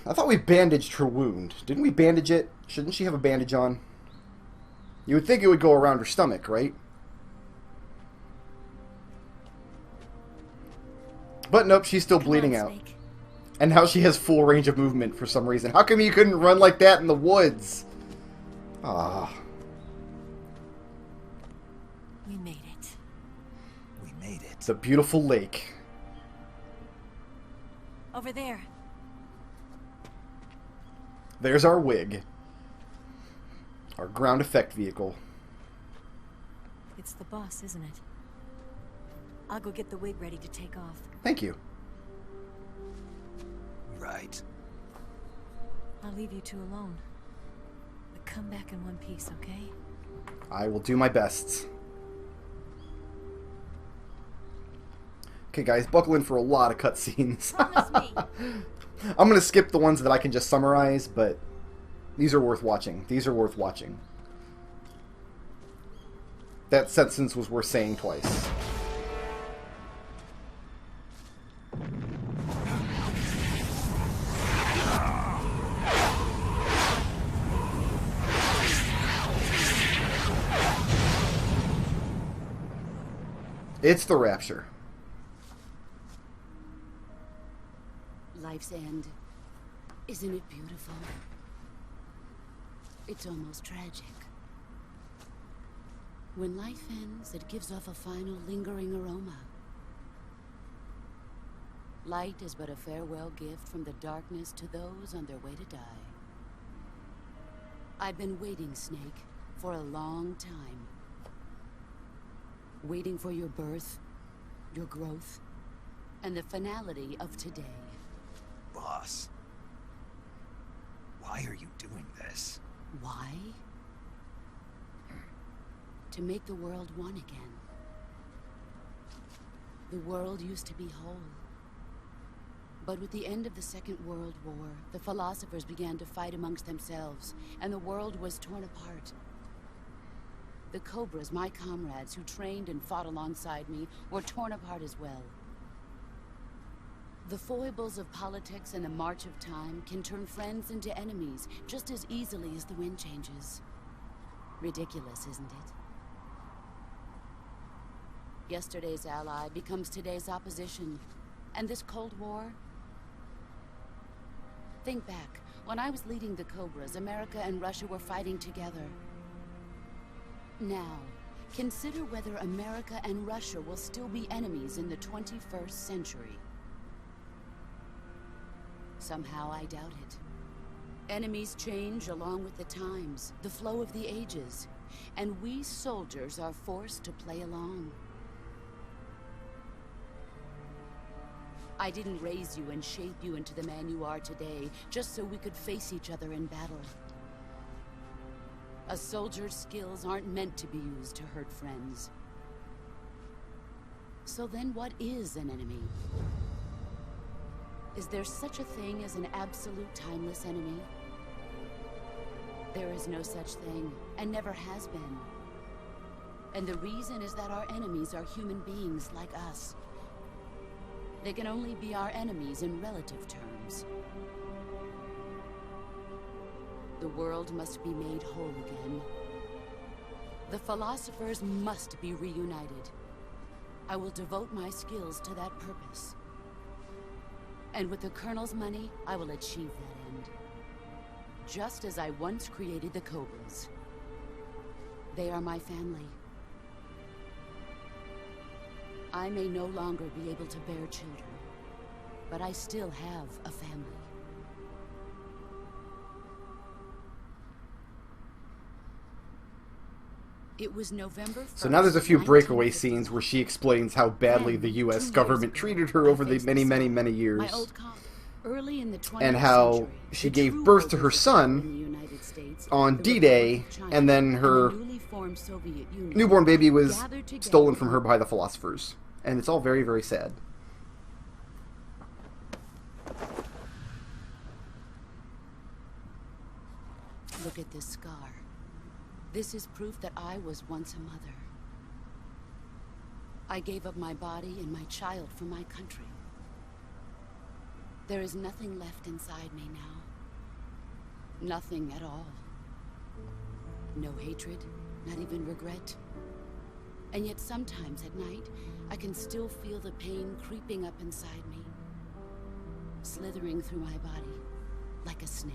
I thought we bandaged her wound. Didn't we bandage it? Shouldn't she have a bandage on? You would think it would go around her stomach, right? But nope, she's still bleeding out. Snake. And now she has full range of movement for some reason. How come you couldn't run like that in the woods? Ah. We made it. We made it. It's a beautiful lake. Over there. There's our wig. Our ground effect vehicle. It's the boss, isn't it? I'll go get the wig ready to take off. Thank you. Right. I'll leave you two alone. But come back in one piece, okay? I will do my best. Okay, guys, buckle in for a lot of cutscenes. Promise me. I'm going to skip the ones that I can just summarize, but these are worth watching. These are worth watching. That sentence was worth saying twice. It's the Rapture. Life's end. Isn't it beautiful? It's almost tragic. When life ends, it gives off a final lingering aroma. Light is but a farewell gift from the darkness to those on their way to die. I've been waiting, Snake, for a long time. Waiting for your birth, your growth, and the finality of today. Boss. Why are you doing this? Why? To make the world one again. The world used to be whole. But with the end of the Second World War, the philosophers began to fight amongst themselves, and the world was torn apart. The Cobras, my comrades who trained and fought alongside me, were torn apart as well. The foibles of politics and the march of time can turn friends into enemies just as easily as the wind changes. Ridiculous, isn't it? Yesterday's ally becomes today's opposition. And this Cold War? Think back. When I was leading the Cobras, America and Russia were fighting together. Now, consider whether America and Russia will still be enemies in the 21st century. Somehow I doubt it. Enemies change along with the times, the flow of the ages, and we soldiers are forced to play along. I didn't raise you and shape you into the man you are today, just so we could face each other in battle. A soldier's skills aren't meant to be used to hurt friends. So then what is an enemy? Is there such a thing as an absolute timeless enemy? There is no such thing, and never has been. And the reason is that our enemies are human beings like us. They can only be our enemies in relative terms. The world must be made whole again. The philosophers must be reunited. I will devote my skills to that purpose. And with the Colonel's money, I will achieve that end. Just as I once created the Cobras. They are my family. I may no longer be able to bear children, but I still have a family. It was November 1st, So now there's a few breakaway 1950. scenes where she explains how badly the U.S. government treated her over the many, many, many years, My old cop, early in the 20th and how century, she the gave true birth to her workers son in the United States, on the D-Day, Republic of China, and then her the newly formed Soviet Union newborn baby was gathered together. stolen from her by the philosophers. And it's all very, very sad. Look at this scar. This is proof that I was once a mother. I gave up my body and my child for my country. There is nothing left inside me now. Nothing at all. No hatred, not even regret. And yet sometimes at night, I can still feel the pain creeping up inside me, slithering through my body like a snake.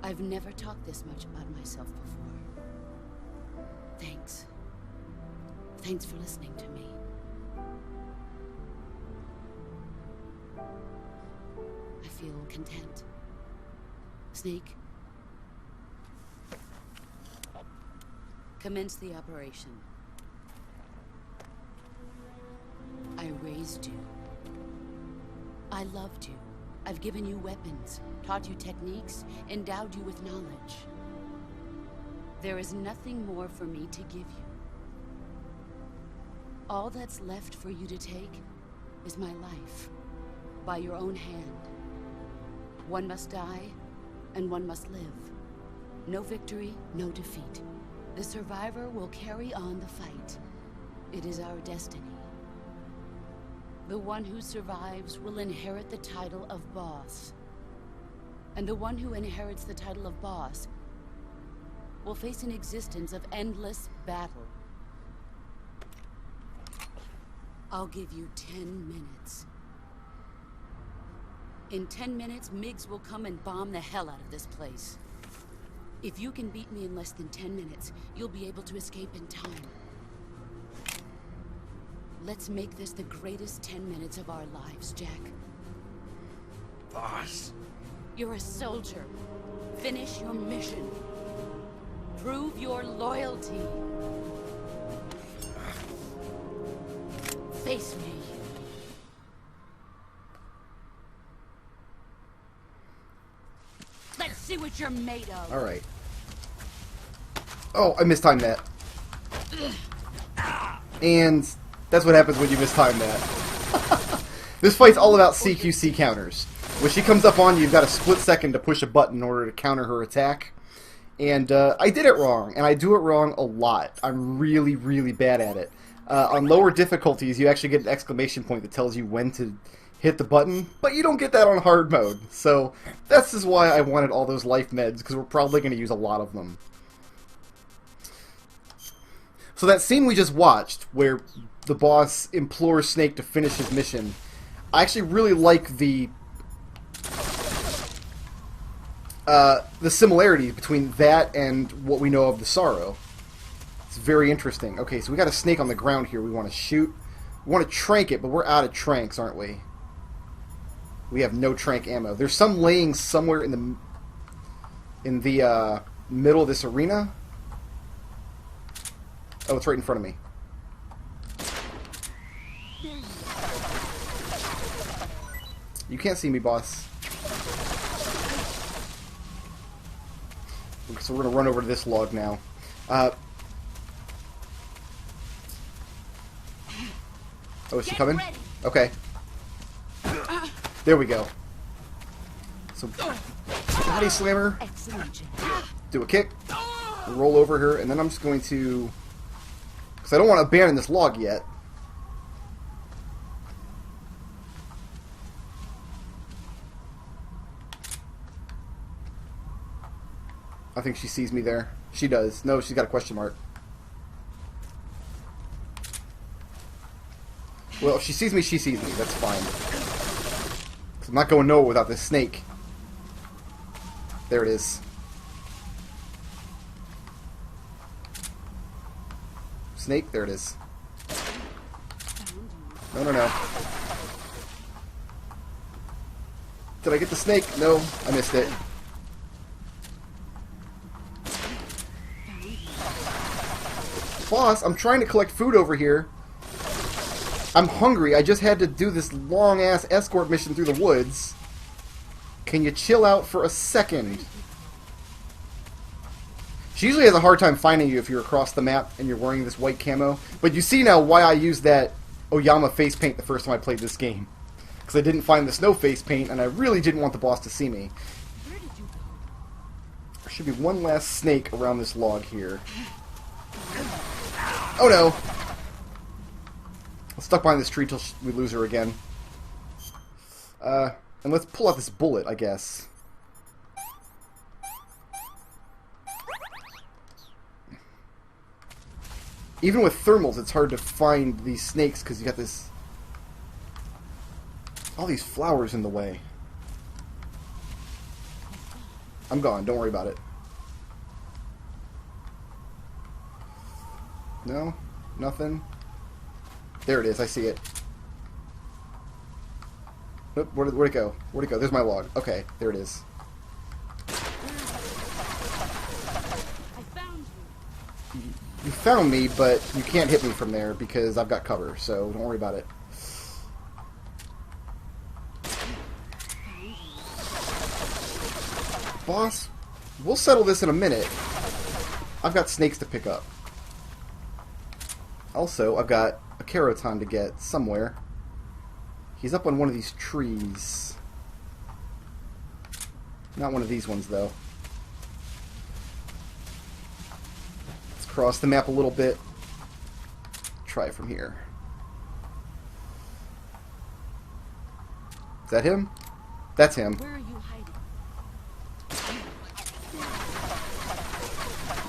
I've never talked this much about myself before. Thanks. Thanks for listening to me. I feel content. Snake, commence the operation. I raised you. I loved you. I've given you weapons, taught you techniques, endowed you with knowledge. There is nothing more for me to give you. All that's left for you to take is my life, by your own hand. One must die, and one must live. No victory, no defeat. The survivor will carry on the fight. It is our destiny. The one who survives will inherit the title of boss. And the one who inherits the title of boss will face an existence of endless battle. I'll give you 10 minutes. In 10 minutes, MiGs will come and bomb the hell out of this place. If you can beat me in less than 10 minutes, you'll be able to escape in time. Let's make this the greatest 10 minutes of our lives, Jack. Boss. You're a soldier. Finish your mission. Prove your loyalty. Face me. Let's see what you're made of. All right. Oh, I mistimed that. And that's what happens when you mistime that. This fight's all about CQC counters. When she comes up on you, you've got a split second to push a button in order to counter her attack. And I did it wrong, and I do it wrong a lot. I'm really, really bad at it. On lower difficulties, you actually get an exclamation point that tells you when to hit the button, but you don't get that on hard mode. So this is why I wanted all those life meds, because we're probably going to use a lot of them. So that scene we just watched, where the boss implores Snake to finish his mission, I actually really like the similarity between that and what we know of the Sorrow. It's very interesting. Okay, so we got a snake on the ground here we want to shoot. We want to trank it, but we're out of tranks, aren't we? We have no trank ammo. There's some laying somewhere in the middle of this arena. Oh, it's right in front of me. You can't see me, boss. So we're going to run over to this log now. Oh, is she coming? Okay. There we go. So, body slammer. Do a kick. Roll over her, and then I'm just going to... Because I don't want to abandon this log yet. I think she sees me there. She does. No, she's got a question mark. Well, if she sees me, she sees me. That's fine. 'Cause I'm not going nowhere without this snake. There it is. Snake, there it is. No, no, no. Did I get the snake? No, I missed it. Boss, I'm trying to collect food over here. I'm hungry. I just had to do this long-ass escort mission through the woods. Can you chill out for a second? She usually has a hard time finding you if you're across the map and you're wearing this white camo. But you see now why I used that Oyama face paint the first time I played this game. Because I didn't find the snow face paint, and I really didn't want the boss to see me. There should be one last snake around this log here. Oh no! Stuck behind this tree till we lose her again. And let's pull out this bullet, I guess. Even with thermals, it's hard to find these snakes because you got this... all these flowers in the way. I'm gone. Don't worry about it. No? Nothing? There it is. I see it. Oop, where'd it go? Where'd it go? There's my log. Okay, there it is. I found you. You found me, but you can't hit me from there because I've got cover, so don't worry about it. Boss, we'll settle this in a minute. I've got snakes to pick up. Also, I've got a Keraton to get somewhere. He's up on one of these trees. Not one of these ones, though. Let's cross the map a little bit. Try it from here. Is that him? That's him. Where are you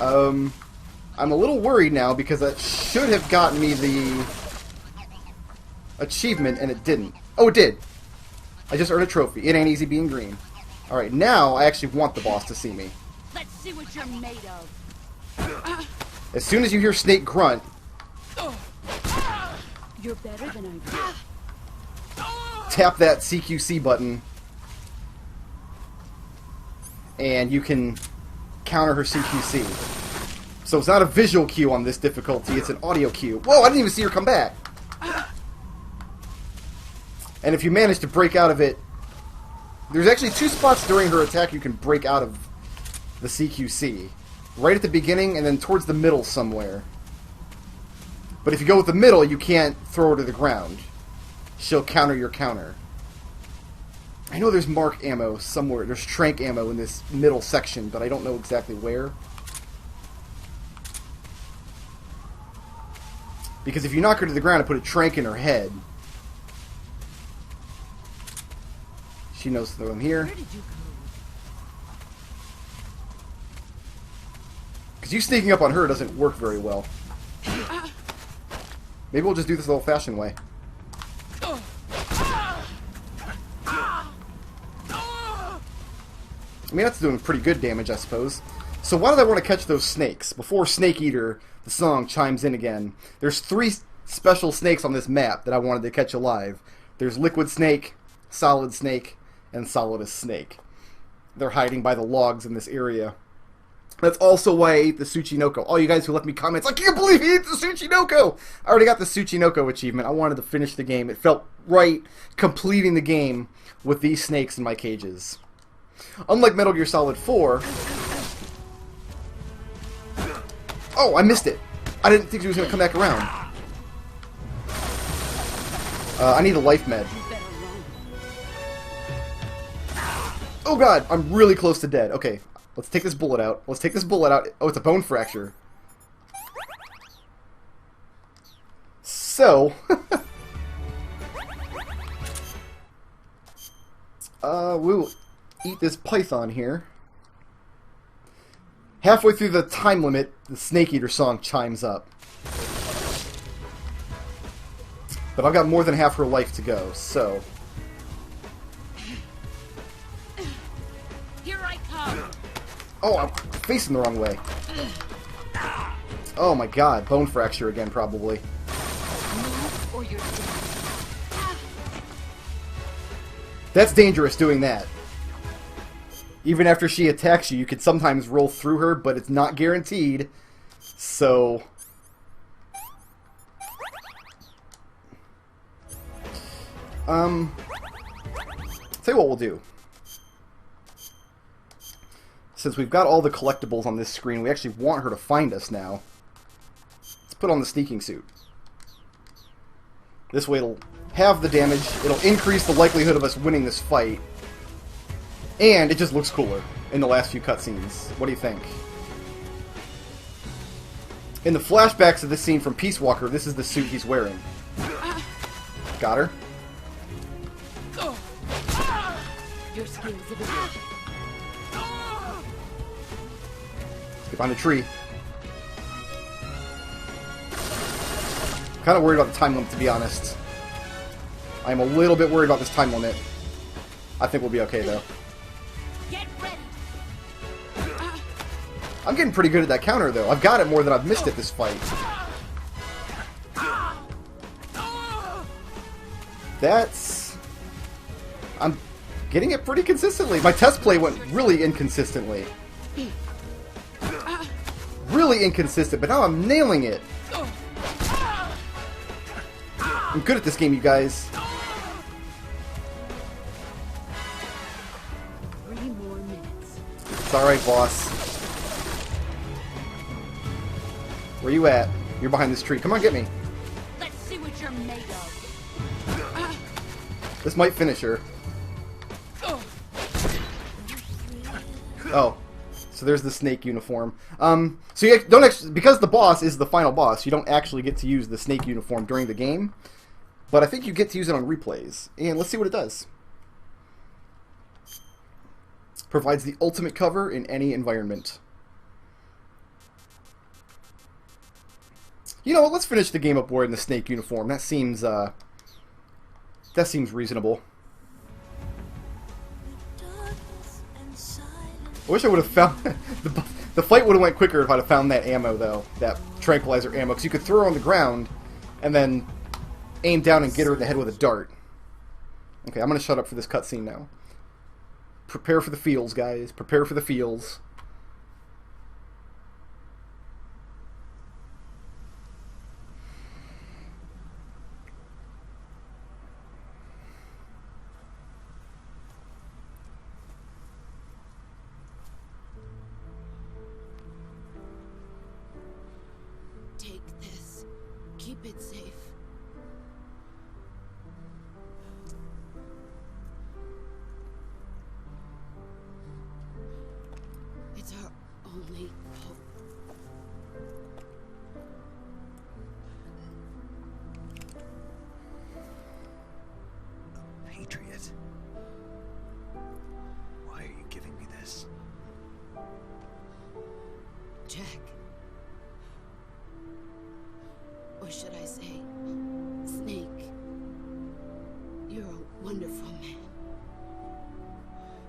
hiding? I'm a little worried now because that should have gotten me the achievement, and it didn't. Oh, it did. I just earned a trophy. It ain't easy being green. Alright, now I actually want the boss to see me. Let's see what you're made of. As soon as you hear Snake grunt, You're better than I tap that CQC button, and you can counter her CQC. So it's not a visual cue on this difficulty, it's an audio cue. Whoa, I didn't even see her come back! And if you manage to break out of it, there's actually 2 spots during her attack you can break out of the CQC. Right at the beginning and then towards the middle somewhere. But if you go with the middle, you can't throw her to the ground. She'll counter your counter. I know there's mark ammo somewhere. There's trank ammo in this middle section, but I don't know exactly where. Because if you knock her to the ground and put a trank in her head, she knows that I'm here. Where did you go? Because you sneaking up on her doesn't work very well. Maybe we'll just do this the old-fashioned way. I mean, that's doing pretty good damage, I suppose. So why did I want to catch those snakes? Before Snake Eater, the song, chimes in again. There's 3 special snakes on this map that I wanted to catch alive. There's Liquid Snake, Solid Snake, and Solidus Snake. They're hiding by the logs in this area. That's also why I ate the Tsuchinoko. All you guys who left me comments, I can't believe he ate the Tsuchinoko! I already got the Tsuchinoko achievement. I wanted to finish the game. It felt right completing the game with these snakes in my cages. Unlike Metal Gear Solid 4... Oh, I missed it! I didn't think he was going to come back around. I need a life med. Oh god, I'm really close to dead. Okay, let's take this bullet out. Let's take this bullet out. Oh, it's a bone fracture. So... we'll eat this python here. Halfway through the time limit, the Snake Eater song chimes up. But I've got more than half her life to go, so... Here I come. Oh, I'm facing the wrong way. Oh my god, bone fracture again, probably. Move or you're dead. That's dangerous, doing that. Even after she attacks you, you could sometimes roll through her, but it's not guaranteed. So... tell you what we'll do. Since we've got all the collectibles on this screen, we actually want her to find us now. Let's put on the sneaking suit. This way it'll have the damage, it'll increase the likelihood of us winning this fight, and it just looks cooler in the last few cutscenes. What do you think? In the flashbacks of this scene from Peace Walker, this is the suit he's wearing. Got her. Your skills have evolved. Get behind a tree. Kind of worried about the time limit, to be honest. I'm a little bit worried about this time limit. I think we'll be okay, though. Get ready. I'm getting pretty good at that counter, though. I've got it more than I've missed it this fight. That's... I'm getting it pretty consistently. My test play went really inconsistently. Really inconsistent, but now I'm nailing it. I'm good at this game, you guys. 3 more minutes. It's alright, boss. Where you at? You're behind this tree. Come on, get me. Let's see what you're made of. This might finish her. Oh. So there's the snake uniform. So you don't actually, because the boss is the final boss, you don't actually get to use the snake uniform during the game. But I think you get to use it on replays. And let's see what it does. Provides the ultimate cover in any environment. You know what? Let's finish the game up wearing the snake uniform. That seems reasonable. I wish I would have found the fight would have went quicker if I'd have found that ammo, though, that tranquilizer ammo, because you could throw her on the ground and then aim down and get her in the head with a dart. Okay, I'm gonna shut up for this cutscene now. Prepare for the feels, guys. Prepare for the feels. Take this. Keep it safe. It's our only hope. A patriot? Why are you giving me this? Jack. Or should I say, Snake. You're a wonderful man.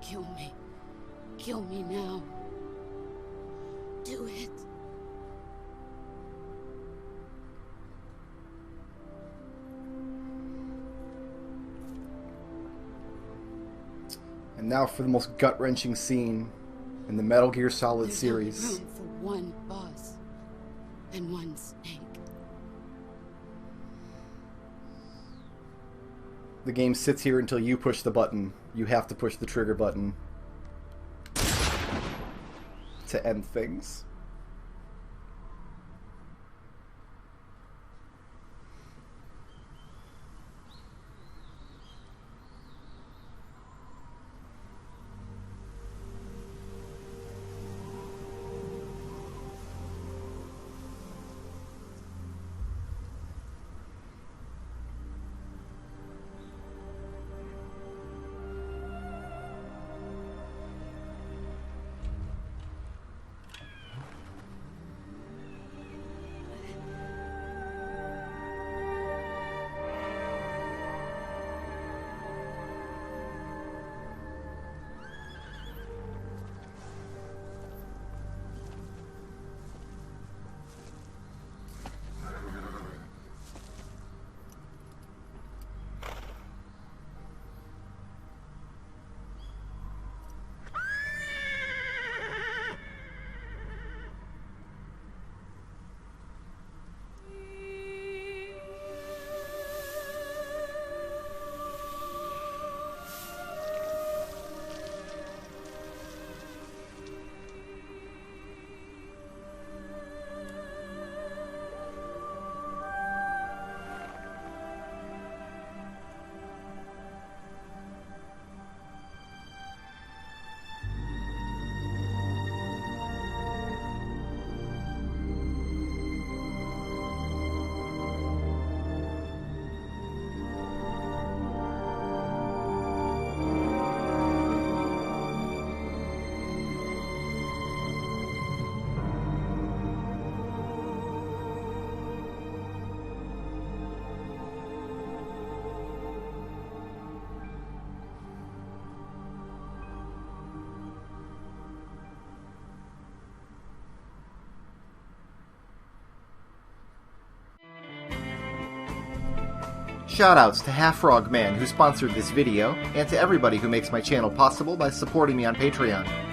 Kill me. Kill me now. Do it. And now for the most gut-wrenching scene in the Metal Gear Solid There's series. only room for one boss and one snake. The game sits here until you push the button. You have to push the trigger button to end things. Shoutouts to Half Frog Man who sponsored this video, and to everybody who makes my channel possible by supporting me on Patreon.